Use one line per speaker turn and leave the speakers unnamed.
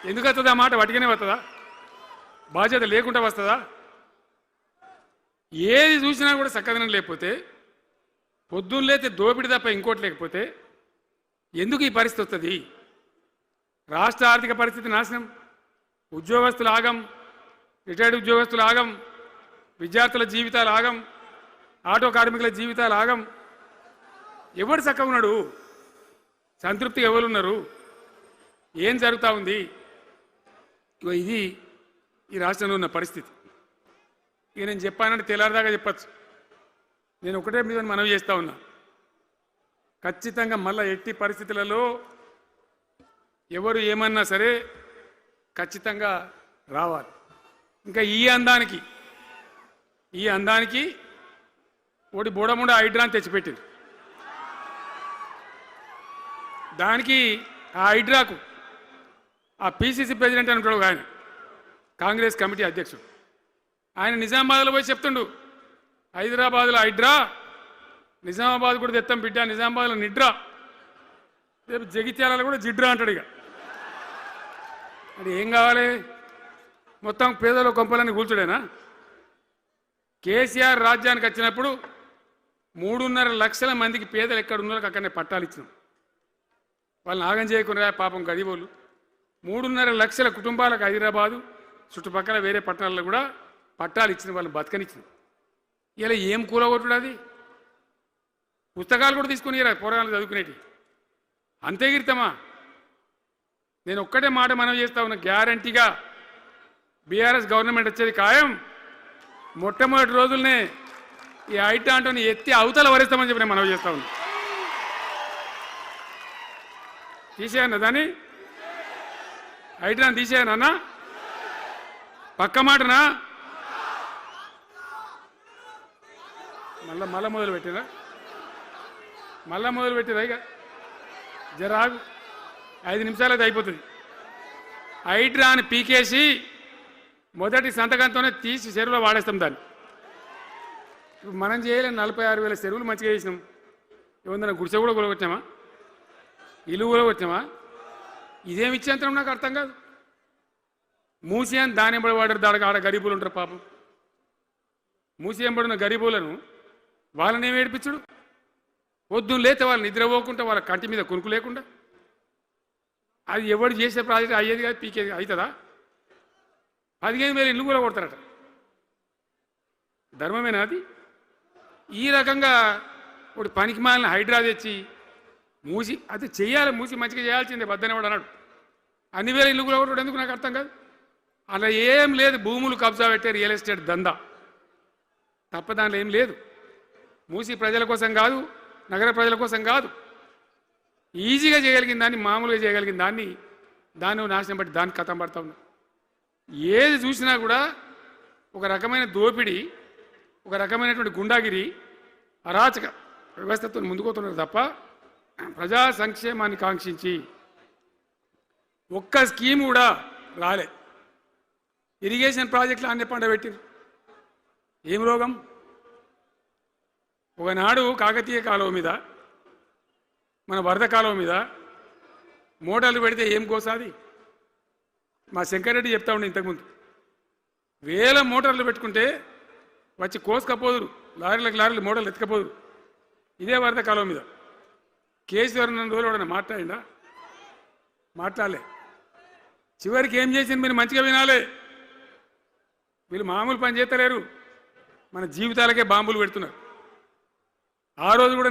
ఎందుకు వస్తుందా మాట వటిగానే వస్తుందా? బాధ్యత లేకుండా వస్తుందా? ఏది చూసినా కూడా చక్కదనం లేకపోతే, పొద్దున్న లేతే దోపిడి తప్ప ఇంకోటి లేకపోతే ఎందుకు ఈ పరిస్థితి వస్తుంది? రాష్ట్ర ఆర్థిక పరిస్థితి నాశనం, ఉద్యోగస్తులు ఆగం, రిటైర్డ్ ఉద్యోగస్తులు ఆగం, విద్యార్థుల జీవితాలు ఆగం, ఆటో కార్మికుల జీవితాలు ఆగం. ఎవరు చక్కగా ఉన్నాడు? సంతృప్తిగా ఎవరున్నారు? ఏం జరుగుతూ ఉంది? ఇది ఈ రాష్ట్రంలో ఉన్న పరిస్థితి. ఇక నేను చెప్పానంటే తెల్లారదాకా చెప్పచ్చు. నేను ఒకటే మీద మనవి చేస్తూ ఉన్నా, ఖచ్చితంగా మళ్ళీ ఎట్టి పరిస్థితులలో ఎవరు ఏమన్నా సరే ఖచ్చితంగా రావాలి. ఇంకా ఈ అందానికి ఒకటి బోడముండ హైడ్రాని తెచ్చిపెట్టింది. దానికి ఆ హైడ్రాకు ఆ పిసిసి ప్రెసిడెంట్ అని ఉంటాడు ఆయన, కాంగ్రెస్ కమిటీ అధ్యక్షుడు, ఆయన నిజామాబాద్లో పోయి చెప్తుండు, హైదరాబాద్లో హైడ్రా, నిజామాబాద్ కూడా తెత్తాం బిడ్డ, నిజామాబాద్లో నిడ్రా, రేపు జగిత్యాలలో కూడా జిడ్రా అంటాడు. ఇక అది ఏం కావాలి? మొత్తం పేదల కొంపలన్నీ కూల్చుడేనా? కేసీఆర్ రాజ్యానికి వచ్చినప్పుడు 3.5 లక్షల మందికి పేదలు ఎక్కడ ఉన్నారో అక్కడనే పట్టాలు ఇచ్చినాం. వాళ్ళని ఆగం చేయకుండా పాపం గదివోళ్ళు 3.5 లక్షల కుటుంబాలకు హైదరాబాదు చుట్టుపక్కల వేరే పట్టణాల్లో కూడా పట్టాలు ఇచ్చిన వాళ్ళని బతకనిచ్చిన. ఇలా ఏం కూలగొట్టుడు? అది పుస్తకాలు కూడా తీసుకుని పోరాటాలు చదువుకునేటి అంతే గిరితమా? నేను ఒక్కటే మాట మనం చేస్తా ఉన్నా, గ్యారంటీగా బీఆర్ఎస్ గవర్నమెంట్ వచ్చేది ఖాయం. మొట్టమొదటి రోజులనే ఈ ఐటాంటోని ఎత్తి అవతల వరేస్తామని చెప్పి నేను మనం చేస్తా ఉన్నా. తీసేయన్నా దాన్ని, ఐటాన్ని తీసేయనన్నా? పక్క మాటనా? మళ్ళా మొదలు పెట్టినా ఇక జరాగు 5 నిమిషాలు అది అయిపోతుంది. హైడ్రాని పీకేసి మొదటి సంతకంతోనే తీసి చెరువులో వాడేస్తాం దాన్ని. ఇప్పుడు మనం చేయలేం. 46,000 చెరువులు మంచిగా చేసినాం. ఏమన్నా గుడిసె కూడా కొలగొచ్చామా? ఇల్లు కూడా వచ్చామా? ఇదేమి ఇచ్చేంతరం నాకు అర్థం కాదు. మూసి అని దాని ఎంబడి వాడారు, దానికి ఆడ గరీబులు ఉంటారు పాపం. మూసి ఎంబడిన గరీబులను వాళ్ళని ఏమి ఏడిపించుడు? పొద్దున్న లేతే వాళ్ళు నిద్రపోకుండా, వాళ్ళ కంటి మీద కొనుక్కు లేకుండా, అది ఎవడు చేసే ప్రాజెక్ట్ అయ్యేది కాదు, పీకేది అవుతుందా? 15,000 ఇల్లు కూడా కొడతారట. ధర్మమేనా అది? ఈ రకంగా ఒకటి పనికి మాలిన హైడ్రా తెచ్చి మూసి అది చెయ్యాలి, మూసి మంచిగా చేయాల్సిందే బద్దనేవాడు అన్నాడు. అన్ని వేల ఇల్లు కూడా కొట్టడం ఎందుకు నాకు అర్థం కాదు. అలా ఏం లేదు. భూములు కబ్జా పెట్టే రియల్ ఎస్టేట్ దందా తప్ప దానిలో ఏం లేదు. మూసి ప్రజల కోసం కాదు, నగర ప్రజల కోసం కాదు. ఈజీగా చేయగలిగిన దాన్ని, మామూలుగా చేయగలిగిన దాన్ని నాశనం పట్టి దాన్ని కథం పడతా ఉన్నా. ఏది చూసినా కూడా ఒక రకమైన దోపిడీ, ఒక రకమైనటువంటి గుండాగిరి, అరాచక వ్యవస్థతో ముందుకోతున్నారు తప్ప ప్రజా సంక్షేమాన్ని కాంక్షించి ఒక్క స్కీమ్ కూడా రాలే. ఇరిగేషన్ ప్రాజెక్టులు అన్ని పండబెట్టిరు. ఏం రోగం? ఒకనాడు కాకతీయ కాలువ మీద, మన వరద కాలువ మీద మోటార్లు పెడితే ఏం కోసాది? మా శంకరెడ్డి చెప్తా ఉండే ఇంతకుముందు, 1000 మోటార్లు పెట్టుకుంటే వచ్చి కోసుకపోదురు, లారీలకు మోటార్లు ఎత్తుకపోదురు. ఇదే వరద కాలువ మీద కేసీఆర్ ఉన్న రోజులు కూడా మాట్లాడిందా? మాట్లాడలే. చివరికి ఏం చేసింది మీరు మంచిగా వినాలి. వీళ్ళు మామూలు పని చేస్తలేరు, మన జీవితాలకే బాంబులు పెడుతున్నారు. ఆ రోజు కూడా